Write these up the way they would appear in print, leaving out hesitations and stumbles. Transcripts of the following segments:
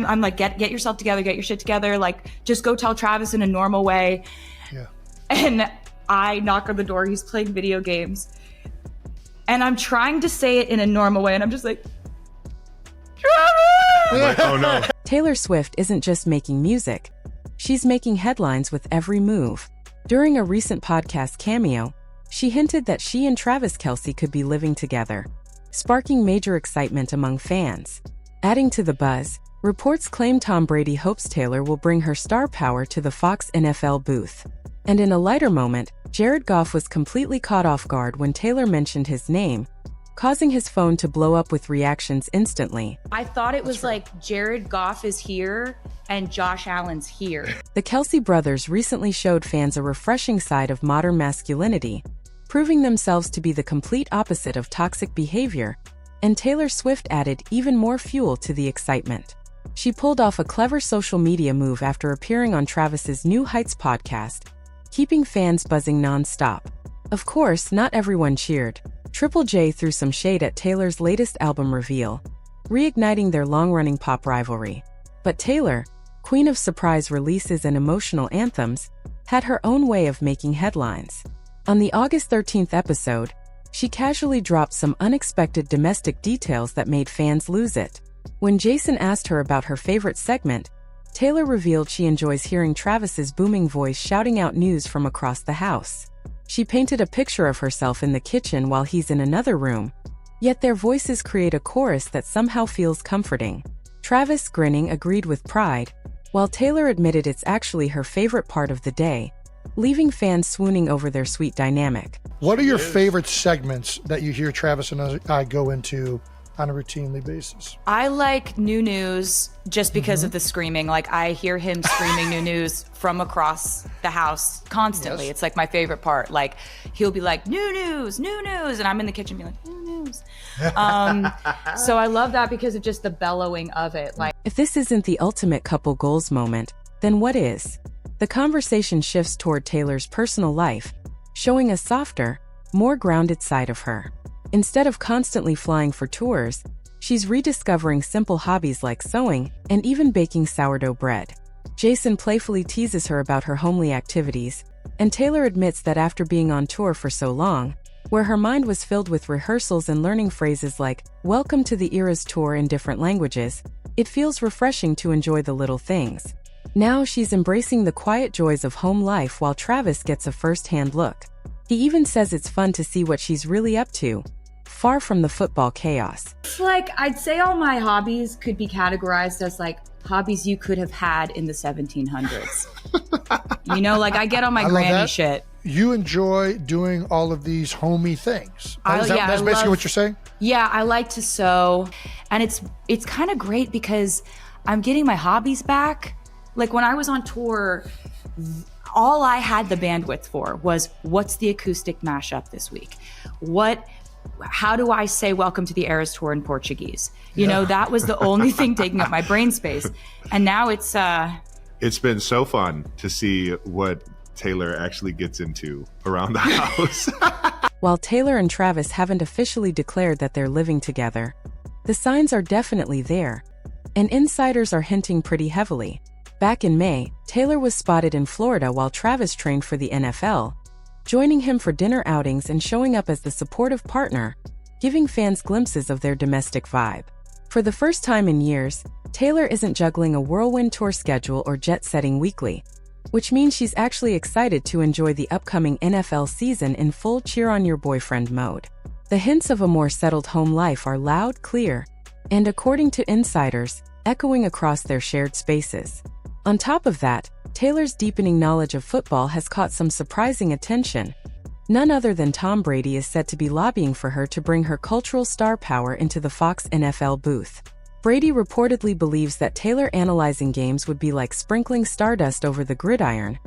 I'm like, get yourself together, get your shit together. Like, just go tell Travis in a normal way. Yeah. And I knock on the door. He's playing video games. And I'm trying to say it in a normal way. And I'm just like, Travis! Oh no. Taylor Swift isn't just making music. She's making headlines with every move. During a recent podcast cameo, she hinted that she and Travis Kelce could be living together, sparking major excitement among fans. Adding to the buzz, reports claim Tom Brady hopes Taylor will bring her star power to the Fox NFL booth. And in a lighter moment, Jared Goff was completely caught off guard when Taylor mentioned his name, causing his phone to blow up with reactions instantly. I thought it was like Jared Goff is here and Josh Allen's here. The Kelce brothers recently showed fans a refreshing side of modern masculinity, proving themselves to be the complete opposite of toxic behavior, and Taylor Swift added even more fuel to the excitement. She pulled off a clever social media move after appearing on Travis's New Heights podcast, keeping fans buzzing non-stop. Of course, not everyone cheered. Triple J threw some shade at Taylor's latest album reveal, reigniting their long-running pop rivalry. But Taylor, queen of surprise releases and emotional anthems, had her own way of making headlines. On the August 13th episode, she casually dropped some unexpected domestic details that made fans lose it. When Jason asked her about her favorite segment, Taylor revealed she enjoys hearing Travis's booming voice shouting out news from across the house. She painted a picture of herself in the kitchen while he's in another room, yet their voices create a chorus that somehow feels comforting. Travis, grinning, agreed with pride, while Taylor admitted it's actually her favorite part of the day, leaving fans swooning over their sweet dynamic. What are your favorite segments that you hear Travis and I go into on a routinely basis? I like new news just because of the screaming. Like, I hear him screaming new news from across the house constantly. It's like my favorite part. Like, he'll be like, new news, and I'm in the kitchen being like, new news. So I love that because of just the bellowing of it. Like, if this isn't the ultimate couple goals moment, then what is? The conversation shifts toward Taylor's personal life, showing a softer, more grounded side of her. Instead of constantly flying for tours, she's rediscovering simple hobbies like sewing and even baking sourdough bread. Jason playfully teases her about her homely activities, and Taylor admits that after being on tour for so long, where her mind was filled with rehearsals and learning phrases like, "Welcome to the Eras Tour" in different languages, it feels refreshing to enjoy the little things. Now she's embracing the quiet joys of home life while Travis gets a first-hand look. He even says it's fun to see what she's really up to, far from the football chaos. it's like, I'd say all my hobbies could be categorized as like hobbies you could have had in the 1700s. You know, like I get on my granny shit. You enjoy doing all of these homey things. That's I basically love, what you're saying? Yeah, I like to sew. And it's kind of great because I'm getting my hobbies back. Like when I was on tour, all I had the bandwidth for was, what's the acoustic mashup this week? How do I say welcome to the Eras Tour in Portuguese? You know, that was the only thing taking up my brain space. And now it's been so fun to see what Taylor actually gets into around the house. While Taylor and Travis haven't officially declared that they're living together, the signs are definitely there, and insiders are hinting pretty heavily. Back in May, Taylor was spotted in Florida while Travis trained for the NFL, joining him for dinner outings and showing up as the supportive partner, giving fans glimpses of their domestic vibe. For the first time in years, Taylor isn't juggling a whirlwind tour schedule or jet-setting weekly, which means she's actually excited to enjoy the upcoming NFL season in full cheer-on-your-boyfriend mode. The hints of a more settled home life are loud, clear, and according to insiders, echoing across their shared spaces. On top of that, Taylor's deepening knowledge of football has caught some surprising attention. None other than Tom Brady is said to be lobbying for her to bring her cultural star power into the Fox NFL booth. Brady reportedly believes that Taylor analyzing games would be like sprinkling stardust over the gridiron,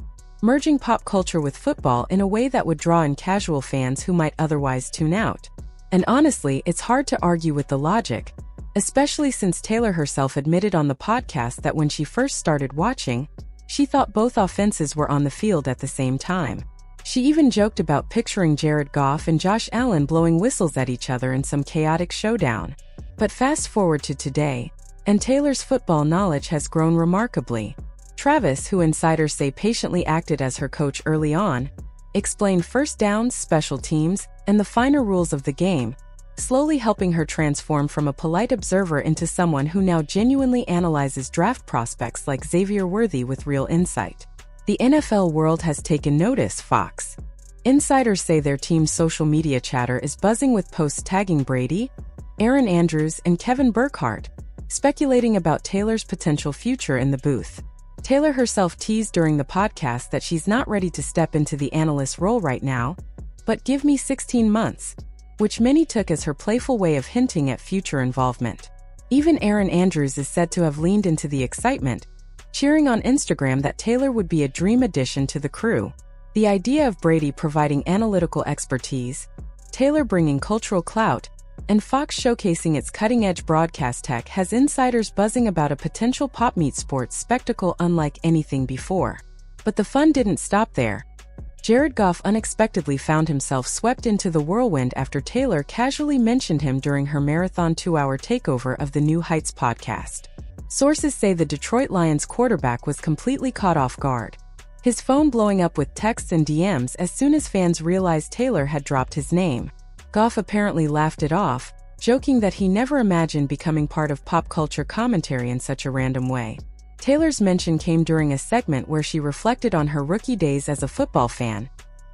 merging pop culture with football in a way that would draw in casual fans who might otherwise tune out. And honestly, it's hard to argue with the logic, especially since Taylor herself admitted on the podcast that when she first started watching, she thought both offenses were on the field at the same time. She even joked about picturing Jared Goff and Josh Allen blowing whistles at each other in some chaotic showdown. But fast forward to today, and Taylor's football knowledge has grown remarkably. Travis, who insiders say patiently acted as her coach early on, explained first downs, special teams, and the finer rules of the game, slowly helping her transform from a polite observer into someone who now genuinely analyzes draft prospects like Xavier Worthy with real insight. The NFL world has taken notice, Fox. Insiders say their team's social media chatter is buzzing with posts tagging Brady, Aaron Andrews, and Kevin Burkhardt, speculating about Taylor's potential future in the booth. Taylor herself teased during the podcast that she's not ready to step into the analyst role right now, but give me 16 months, which many took as her playful way of hinting at future involvement. Even Aaron Andrews is said to have leaned into the excitement, cheering on Instagram that Taylor would be a dream addition to the crew. The idea of Brady providing analytical expertise, Taylor bringing cultural clout, and Fox showcasing its cutting-edge broadcast tech has insiders buzzing about a potential pop-meet sports spectacle unlike anything before. But the fun didn't stop there. Jared Goff unexpectedly found himself swept into the whirlwind after Taylor casually mentioned him during her marathon 2-hour takeover of the New Heights podcast. Sources say the Detroit Lions quarterback was completely caught off guard, his phone blowing up with texts and DMs as soon as fans realized Taylor had dropped his name. Goff apparently laughed it off, joking that he never imagined becoming part of pop culture commentary in such a random way. Taylor's mention came during a segment where she reflected on her rookie days as a football fan,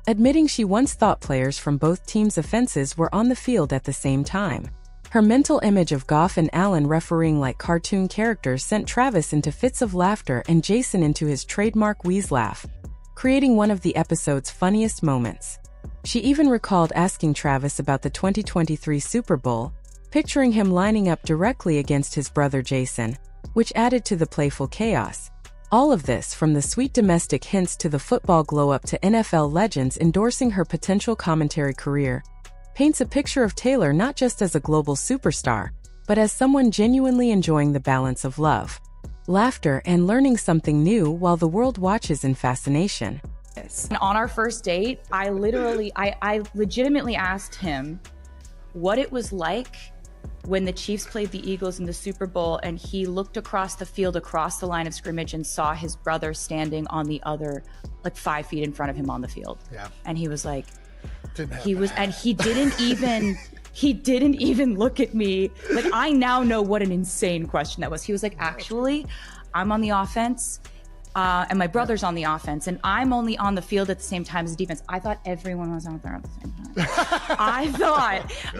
admitting she once thought players from both teams' offenses were on the field at the same time. Her mental image of Goff and Allen refereeing like cartoon characters sent Travis into fits of laughter and Jason into his trademark wheeze laugh, creating one of the episode's funniest moments. She even recalled asking Travis about the 2023 Super Bowl, picturing him lining up directly against his brother Jason, which added to the playful chaos. All of this, from the sweet domestic hints to the football glow-up to NFL legends endorsing her potential commentary career, paints a picture of Taylor not just as a global superstar, but as someone genuinely enjoying the balance of love, laughter, and learning something new while the world watches in fascination. And on our first date, I legitimately asked him what it was like when the Chiefs played the Eagles in the Super Bowl and he looked across the field, across the line of scrimmage, and saw his brother standing on the other, like 5 feet in front of him on the field. Yeah. And he was like, he didn't even look at me. Like, I now know what an insane question that was. He was like, actually, I'm on the offense. And my brother's on the offense, and I'm only on the field at the same time as the defense. I thought everyone was out there at the same time.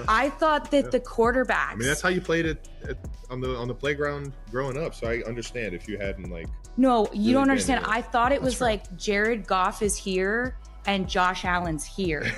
I thought that the quarterbacks. I mean, that's how you played it on the playground growing up. So I understand if you hadn't like. No, you don't understand. I thought it was like Jared Goff is here and Josh Allen's here,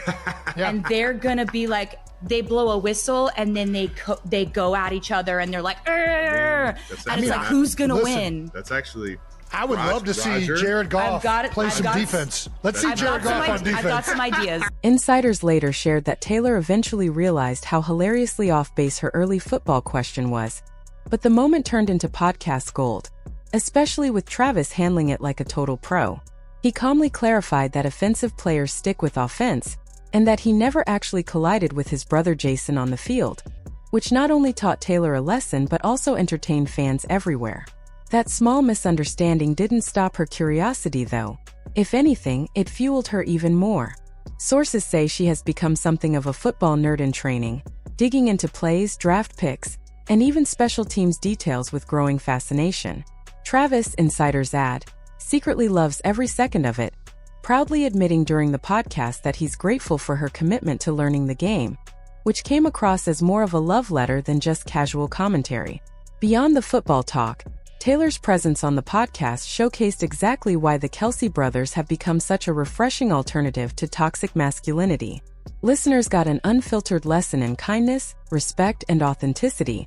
and they're gonna be like. They blow a whistle and then they go at each other and they're like, and it's like, who's gonna win? That's actually. I would love to see Jared Goff play some defense. Let's see Jared Goff on defense. I've got some ideas. Insiders later shared that Taylor eventually realized how hilariously off base her early football question was, but the moment turned into podcast gold, especially with Travis handling it like a total pro. He calmly clarified that offensive players stick with offense, and that he never actually collided with his brother Jason on the field, which not only taught Taylor a lesson but also entertained fans everywhere. That small misunderstanding didn't stop her curiosity though. If anything, it fueled her even more. Sources say she has become something of a football nerd in training, digging into plays, draft picks, and even special teams details with growing fascination. Travis, insiders add, secretly loves every second of it, proudly admitting during the podcast that he's grateful for her commitment to learning the game, which came across as more of a love letter than just casual commentary. Beyond the football talk, Taylor's presence on the podcast showcased exactly why the Kelce brothers have become such a refreshing alternative to toxic masculinity. Listeners got an unfiltered lesson in kindness, respect, and authenticity,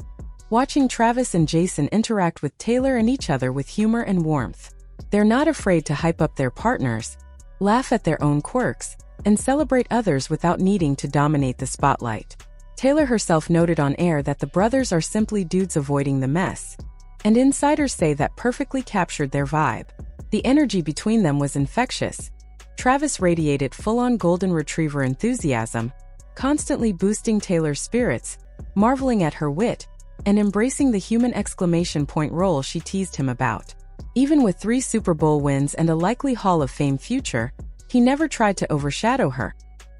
watching Travis and Jason interact with Taylor and each other with humor and warmth. They're not afraid to hype up their partners, laugh at their own quirks, and celebrate others without needing to dominate the spotlight. Taylor herself noted on air that the brothers are simply dudes avoiding the mess, and insiders say that perfectly captured their vibe. The energy between them was infectious. Travis radiated full-on golden retriever enthusiasm, constantly boosting Taylor's spirits, marveling at her wit, and embracing the human exclamation point role she teased him about. Even with 3 Super Bowl wins and a likely Hall of Fame future, he never tried to overshadow her.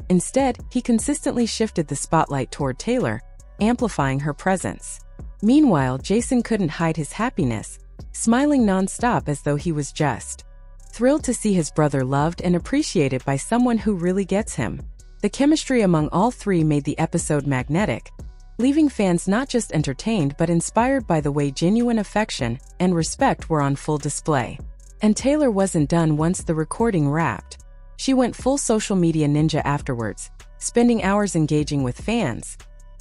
Instead, he consistently shifted the spotlight toward Taylor, amplifying her presence. Meanwhile, Jason couldn't hide his happiness, smiling nonstop as though he was just thrilled to see his brother loved and appreciated by someone who really gets him. The chemistry among all 3 made the episode magnetic, leaving fans not just entertained but inspired by the way genuine affection and respect were on full display. And Taylor wasn't done once the recording wrapped. She went full social media ninja afterwards, spending hours engaging with fans,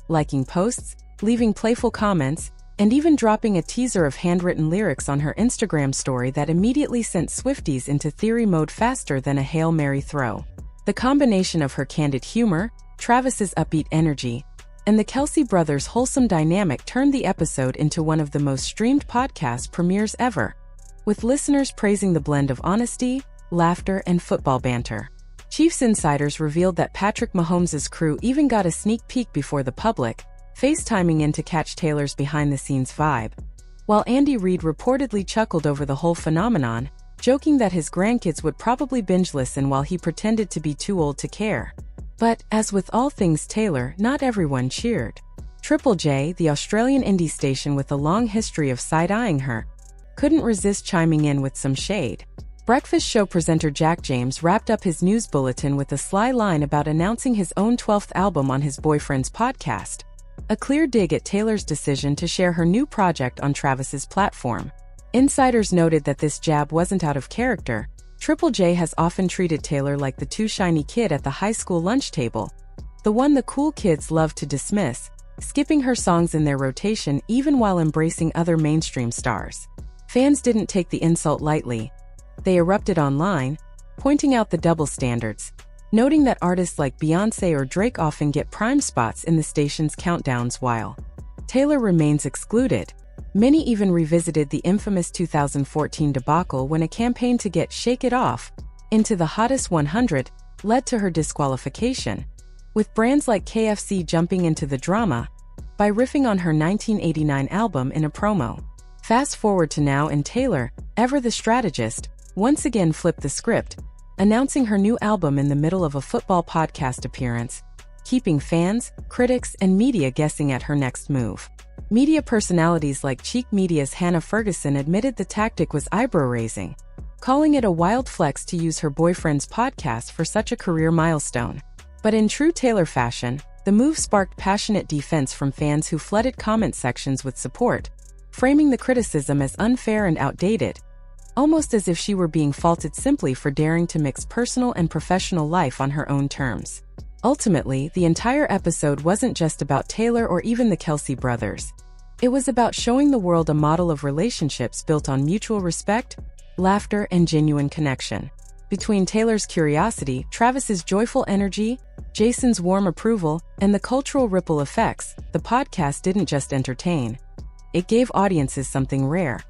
liking posts, leaving playful comments, and even dropping a teaser of handwritten lyrics on her Instagram story that immediately sent Swifties into theory mode faster than a Hail Mary throw. The combination of her candid humor, Travis's upbeat energy, and the Kelce brothers' wholesome dynamic turned the episode into one of the most streamed podcast premieres ever, with listeners praising the blend of honesty, laughter, and football banter. Chiefs insiders revealed that Patrick Mahomes' crew even got a sneak peek before the public, FaceTiming in to catch Taylor's behind-the-scenes vibe, while Andy Reid reportedly chuckled over the whole phenomenon, joking that his grandkids would probably binge listen while he pretended to be too old to care. But, as with all things Taylor, not everyone cheered. Triple J, the Australian indie station with a long history of side-eyeing her, couldn't resist chiming in with some shade. Breakfast show presenter Jack James wrapped up his news bulletin with a sly line about announcing his own 12th album on his boyfriend's podcast, a clear dig at Taylor's decision to share her new project on Travis's platform. Insiders noted that this jab wasn't out of character. Triple J has often treated Taylor like the too shiny kid at the high school lunch table, the one the cool kids love to dismiss, skipping her songs in their rotation even while embracing other mainstream stars. Fans didn't take the insult lightly. They erupted online, pointing out the double standards, noting that artists like Beyoncé or Drake often get prime spots in the station's countdowns while Taylor remains excluded. Many even revisited the infamous 2014 debacle when a campaign to get Shake It Off into the Hottest 100 led to her disqualification, with brands like KFC jumping into the drama by riffing on her 1989 album in a promo. Fast forward to now, and Taylor, ever the strategist, once again flipped the script, announcing her new album in the middle of a football podcast appearance, keeping fans, critics, and media guessing at her next move. Media personalities like Cheek Media's Hannah Ferguson admitted the tactic was eyebrow-raising, calling it a wild flex to use her boyfriend's podcast for such a career milestone. But in true Taylor fashion, the move sparked passionate defense from fans who flooded comment sections with support, framing the criticism as unfair and outdated, almost as if she were being faulted simply for daring to mix personal and professional life on her own terms. Ultimately, the entire episode wasn't just about Taylor or even the Kelce brothers. It was about showing the world a model of relationships built on mutual respect, laughter, and genuine connection. Between Taylor's curiosity, Travis's joyful energy, Jason's warm approval, and the cultural ripple effects, the podcast didn't just entertain. It gave audiences something rare.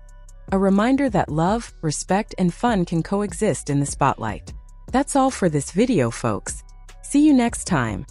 A reminder that love, respect, and fun can coexist in the spotlight. That's all for this video, folks. See you next time.